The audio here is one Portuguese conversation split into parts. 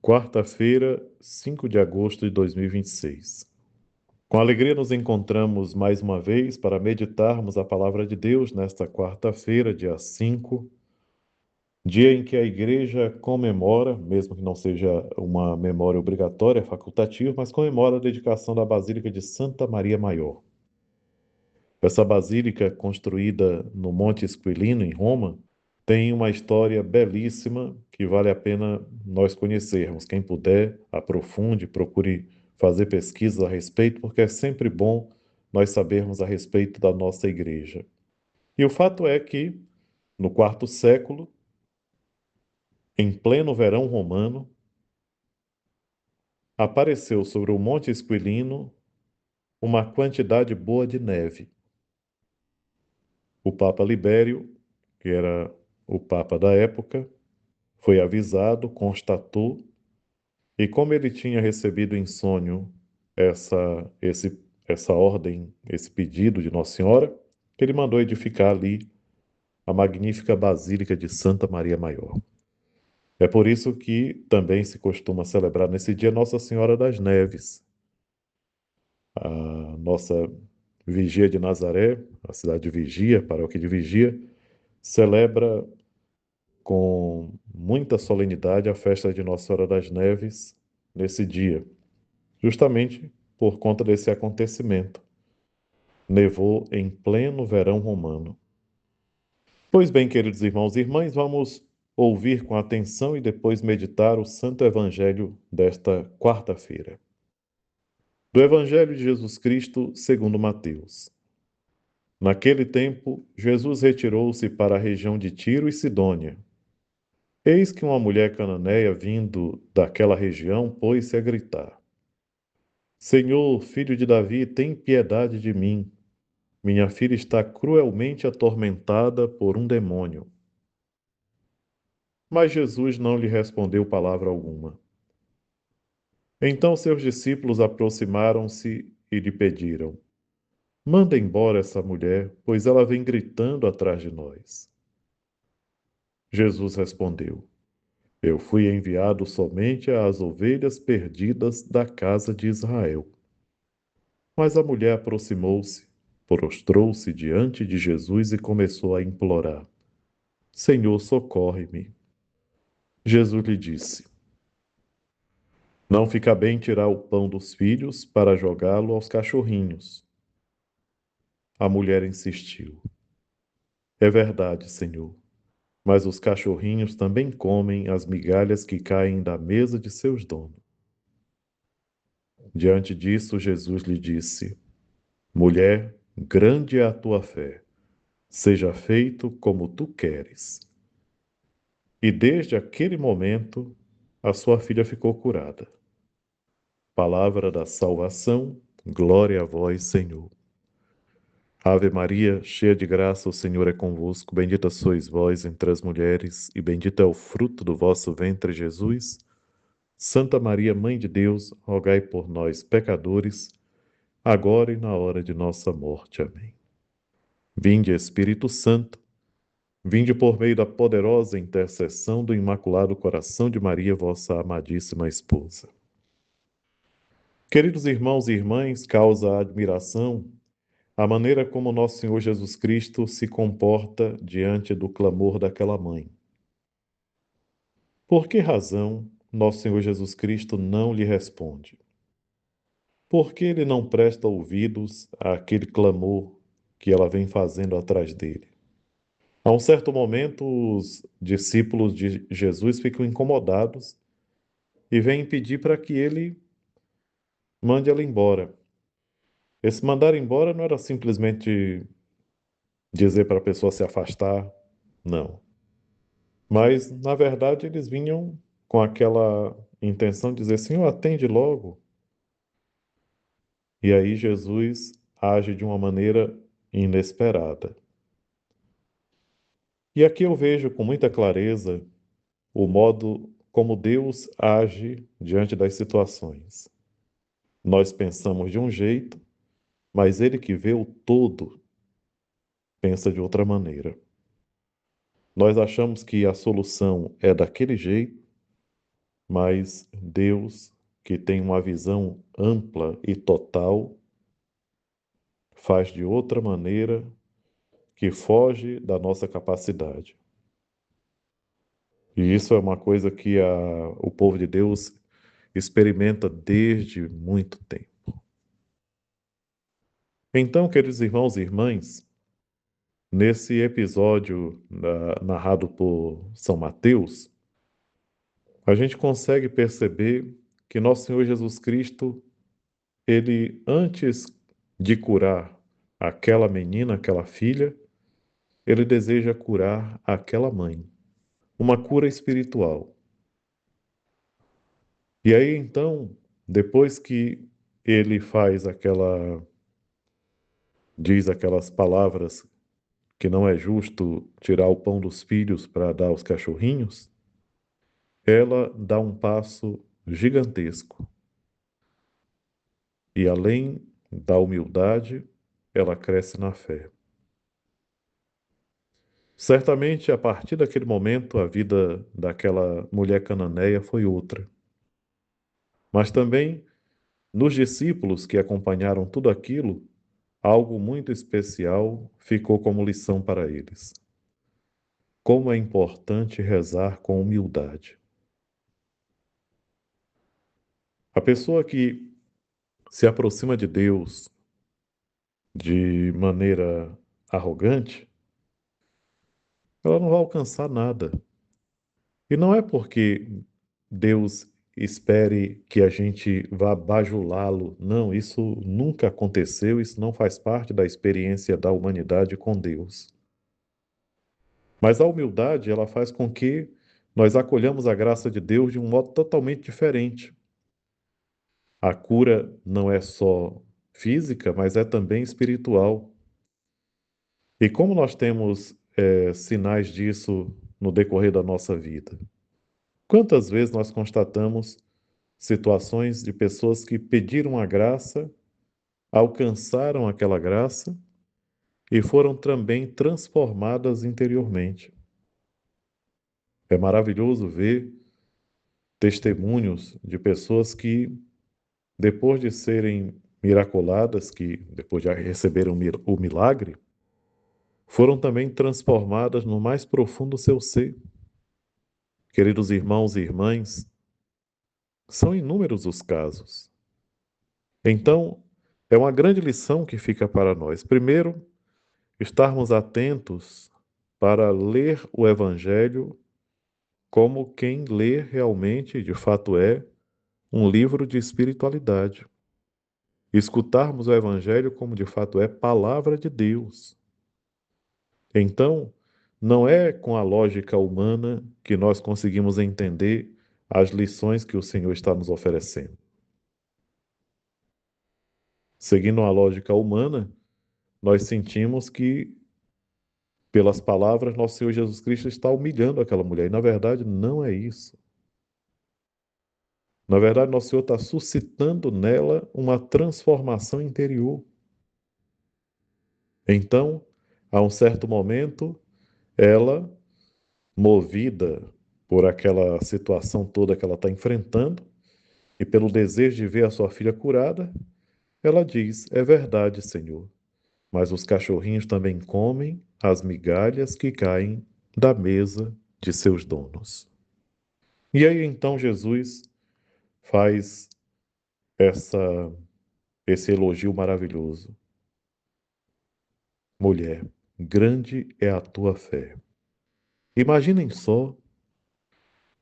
Quarta-feira, 5 de agosto de 2026. Com alegria nos encontramos mais uma vez para meditarmos a palavra de Deus nesta quarta-feira, dia 5, dia em que a igreja comemora, mesmo que não seja uma memória obrigatória, facultativa, mas comemora a dedicação da Basílica de Santa Maria Maior. Essa basílica, construída no Monte Esquilino, em Roma, tem uma história belíssima que vale a pena nós conhecermos. Quem puder, aprofunde, procure fazer pesquisas a respeito, porque é sempre bom nós sabermos a respeito da nossa igreja. E o fato é que, no quarto século, em pleno verão romano, apareceu sobre o Monte Esquilino uma quantidade boa de neve. O Papa Libério, que era o Papa da época, foi avisado, constatou, e como ele tinha recebido em sonho essa ordem, esse pedido de Nossa Senhora, ele mandou edificar ali a magnífica Basílica de Santa Maria Maior. É por isso que também se costuma celebrar nesse dia Nossa Senhora das Neves. A nossa Vigia de Nazaré, a cidade de Vigia, a paróquia de Vigia, celebra com muita solenidade a festa de Nossa Senhora das Neves nesse dia, justamente por conta desse acontecimento. Nevou em pleno verão romano. Pois bem, queridos irmãos e irmãs, vamos ouvir com atenção e depois meditar o Santo Evangelho desta quarta-feira. Do Evangelho de Jesus Cristo, segundo Mateus. Naquele tempo, Jesus retirou-se para a região de Tiro e Sidônia. Eis que uma mulher cananeia vindo daquela região pôs-se a gritar: Senhor, filho de Davi, tem piedade de mim. Minha filha está cruelmente atormentada por um demônio. Mas Jesus não lhe respondeu palavra alguma. Então seus discípulos aproximaram-se e lhe pediram: Manda embora essa mulher, pois ela vem gritando atrás de nós. Jesus respondeu: Eu fui enviado somente às ovelhas perdidas da casa de Israel. Mas a mulher aproximou-se, prostrou-se diante de Jesus e começou a implorar: Senhor, socorre-me. Jesus lhe disse: Não fica bem tirar o pão dos filhos para jogá-lo aos cachorrinhos. A mulher insistiu: É verdade, Senhor, mas os cachorrinhos também comem as migalhas que caem da mesa de seus donos. Diante disso, Jesus lhe disse: Mulher, grande é a tua fé. Seja feito como tu queres. E desde aquele momento, a sua filha ficou curada. Palavra da salvação, glória a vós, Senhor. Ave Maria, cheia de graça, o Senhor é convosco. Bendita sois vós entre as mulheres, e bendito é o fruto do vosso ventre, Jesus. Santa Maria, Mãe de Deus, rogai por nós, pecadores, agora e na hora de nossa morte. Amém. Vinde, Espírito Santo, vinde por meio da poderosa intercessão do Imaculado Coração de Maria, vossa amadíssima esposa. Queridos irmãos e irmãs, causa admiração a maneira como nosso Senhor Jesus Cristo se comporta diante do clamor daquela mãe. Por que razão nosso Senhor Jesus Cristo não lhe responde? Por que ele não presta ouvidos àquele clamor que ela vem fazendo atrás dele? A um certo momento, os discípulos de Jesus ficam incomodados e vêm pedir para que ele mande ela embora. Esse mandar embora não era simplesmente dizer para a pessoa se afastar, não. Mas, na verdade, eles vinham com aquela intenção de dizer: Senhor, atende logo. E aí Jesus age de uma maneira inesperada. E aqui eu vejo com muita clareza o modo como Deus age diante das situações. Nós pensamos de um jeito, mas Ele que vê o todo pensa de outra maneira. Nós achamos que a solução é daquele jeito, mas Deus, que tem uma visão ampla e total, faz de outra maneira que foge da nossa capacidade. E isso é uma coisa que o povo de Deus experimenta desde muito tempo. Então, queridos irmãos e irmãs, nesse episódio narrado por São Mateus, a gente consegue perceber que nosso Senhor Jesus Cristo, ele antes de curar aquela menina, aquela filha, ele deseja curar aquela mãe. Uma cura espiritual. E aí então, depois que ele diz aquelas palavras que não é justo tirar o pão dos filhos para dar aos cachorrinhos, ela dá um passo gigantesco. E além da humildade, ela cresce na fé. Certamente, a partir daquele momento, a vida daquela mulher cananeia foi outra. Mas também, nos discípulos que acompanharam tudo aquilo, algo muito especial ficou como lição para eles. Como é importante rezar com humildade. A pessoa que se aproxima de Deus de maneira arrogante, ela não vai alcançar nada. E não é porque Deus espere que a gente vá bajulá-lo. Não, isso nunca aconteceu, isso não faz parte da experiência da humanidade com Deus. Mas a humildade, ela faz com que nós acolhamos a graça de Deus de um modo totalmente diferente. A cura não é só física, mas é também espiritual. E como nós temos sinais disso no decorrer da nossa vida? Quantas vezes nós constatamos situações de pessoas que pediram a graça, alcançaram aquela graça e foram também transformadas interiormente? É maravilhoso ver testemunhos de pessoas que, depois de serem miraculadas, que depois de receberam o milagre, foram também transformadas no mais profundo seu ser. Queridos irmãos e irmãs, são inúmeros os casos. Então, é uma grande lição que fica para nós. Primeiro, estarmos atentos para ler o Evangelho como quem lê realmente, de fato um livro de espiritualidade. Escutarmos o Evangelho como de fato é palavra de Deus. Então, não é com a lógica humana que nós conseguimos entender as lições que o Senhor está nos oferecendo. Seguindo a lógica humana, nós sentimos que, pelas palavras, nosso Senhor Jesus Cristo está humilhando aquela mulher. E, na verdade, não é isso. Na verdade, nosso Senhor está suscitando nela uma transformação interior. Então, a um certo momento, ela, movida por aquela situação toda que ela está enfrentando e pelo desejo de ver a sua filha curada, ela diz: É verdade, Senhor, mas os cachorrinhos também comem as migalhas que caem da mesa de seus donos. E aí então Jesus faz essa, esse elogio maravilhoso. Mulher, grande é a tua fé. Imaginem só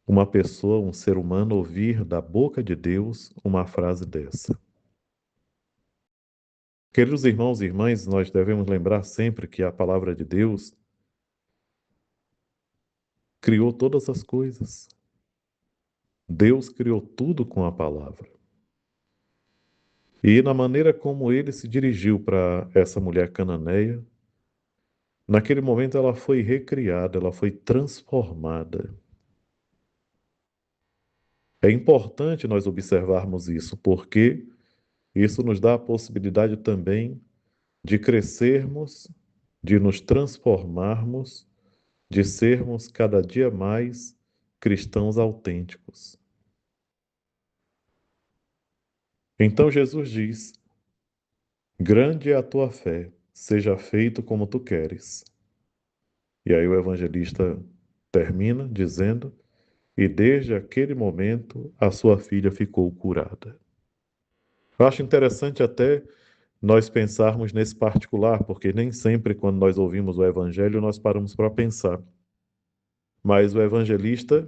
uma pessoa, um ser humano, ouvir da boca de Deus uma frase dessa. Queridos irmãos e irmãs, nós devemos lembrar sempre que a palavra de Deus criou todas as coisas. Deus criou tudo com a palavra. E na maneira como ele se dirigiu para essa mulher cananeia, naquele momento ela foi recriada, ela foi transformada. É importante nós observarmos isso, porque isso nos dá a possibilidade também de crescermos, de nos transformarmos, de sermos cada dia mais cristãos autênticos. Então Jesus diz: grande é a tua fé, seja feito como tu queres. E aí o evangelista termina dizendo: e desde aquele momento a sua filha ficou curada. Eu acho interessante até nós pensarmos nesse particular, porque nem sempre quando nós ouvimos o evangelho nós paramos para pensar. Mas o evangelista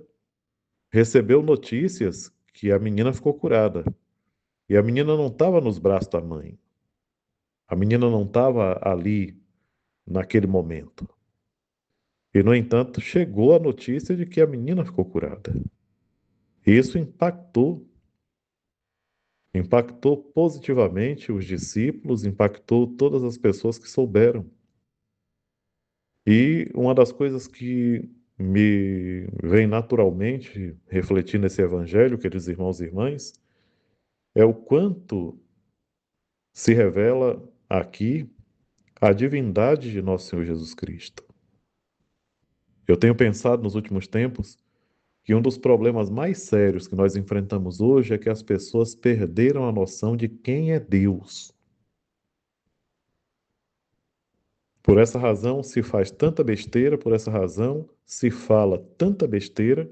recebeu notícias que a menina ficou curada. E a menina não estava nos braços da mãe. A menina não estava ali naquele momento. E, no entanto, chegou a notícia de que a menina ficou curada. E isso impactou positivamente os discípulos, impactou todas as pessoas que souberam. E uma das coisas que me vem naturalmente refletir nesse evangelho, queridos irmãos e irmãs, é o quanto se revela aqui a divindade de nosso Senhor Jesus Cristo. Eu tenho pensado nos últimos tempos que um dos problemas mais sérios que nós enfrentamos hoje é que as pessoas perderam a noção de quem é Deus. Por essa razão se faz tanta besteira, por essa razão se fala tanta besteira,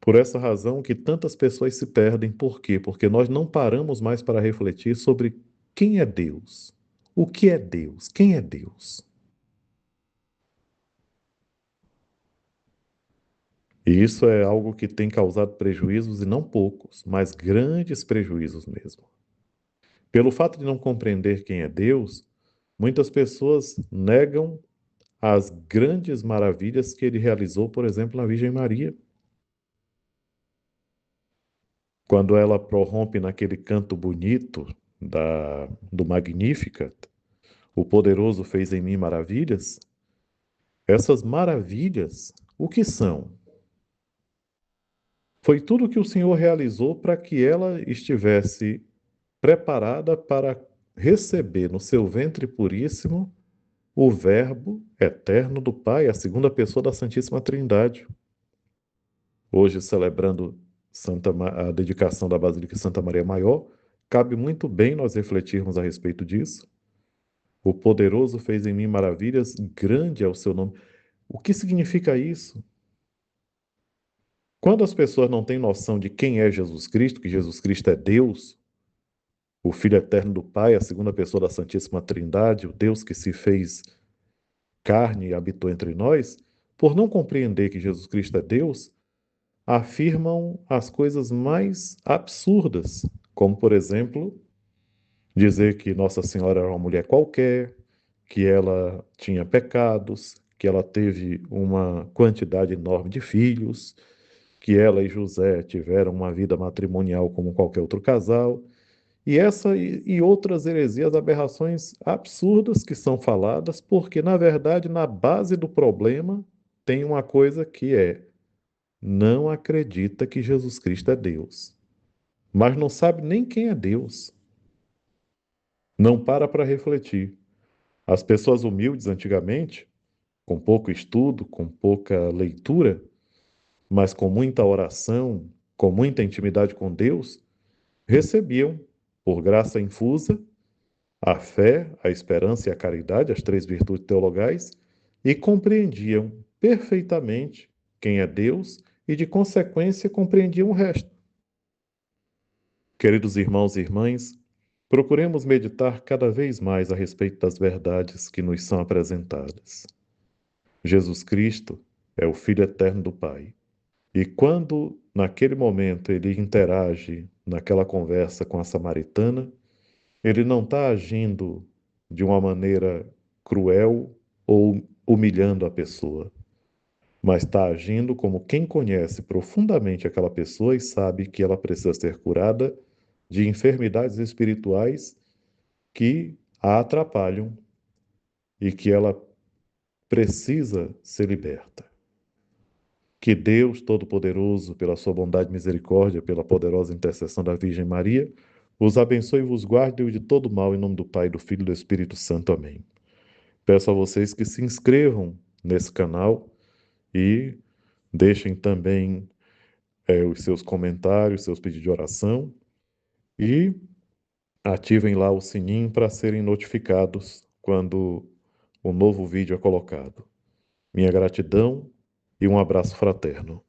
por essa razão que tantas pessoas se perdem. Por quê? Porque nós não paramos mais para refletir sobre quem é Deus. O que é Deus? Quem é Deus? E isso é algo que tem causado prejuízos, e não poucos, mas grandes prejuízos mesmo. Pelo fato de não compreender quem é Deus, muitas pessoas negam as grandes maravilhas que ele realizou, por exemplo, na Virgem Maria. Quando ela prorrompe naquele canto bonito do Magnificat, o poderoso fez em mim maravilhas. Essas maravilhas, o que são? Foi tudo que o Senhor realizou para que ela estivesse preparada para receber no seu ventre puríssimo o Verbo eterno do Pai, a segunda pessoa da Santíssima Trindade. Hoje, celebrando a dedicação da Basílica Santa Maria Maior, cabe muito bem nós refletirmos a respeito disso. O poderoso fez em mim maravilhas, grande é o seu nome. O que significa isso? Quando as pessoas não têm noção de quem é Jesus Cristo, que Jesus Cristo é Deus, o Filho eterno do Pai, a segunda pessoa da Santíssima Trindade, o Deus que se fez carne e habitou entre nós, por não compreender que Jesus Cristo é Deus, afirmam as coisas mais absurdas, como, por exemplo, dizer que Nossa Senhora era uma mulher qualquer, que ela tinha pecados, que ela teve uma quantidade enorme de filhos, que ela e José tiveram uma vida matrimonial como qualquer outro casal, e essa e outras heresias, aberrações absurdas que são faladas, porque, na verdade, na base do problema tem uma coisa que é: não acredita que Jesus Cristo é Deus, mas não sabe nem quem é Deus. Não para refletir. As pessoas humildes antigamente, com pouco estudo, com pouca leitura, mas com muita oração, com muita intimidade com Deus, recebiam, por graça infusa, a fé, a esperança e a caridade, as três virtudes teologais, e compreendiam perfeitamente quem é Deus e, de consequência, compreendiam o resto. Queridos irmãos e irmãs, procuremos meditar cada vez mais a respeito das verdades que nos são apresentadas. Jesus Cristo é o Filho eterno do Pai. E quando, naquele momento, ele interage naquela conversa com a samaritana, ele não está agindo de uma maneira cruel ou humilhando a pessoa, mas está agindo como quem conhece profundamente aquela pessoa e sabe que ela precisa ser curada de enfermidades espirituais que a atrapalham e que ela precisa ser liberta. Que Deus Todo-Poderoso, pela sua bondade e misericórdia, pela poderosa intercessão da Virgem Maria, os abençoe e vos guarde de todo mal, em nome do Pai, do Filho e do Espírito Santo. Amém. Peço a vocês que se inscrevam nesse canal e deixem também os seus comentários, seus pedidos de oração. E ativem lá o sininho para serem notificados quando um novo vídeo é colocado. Minha gratidão e um abraço fraterno.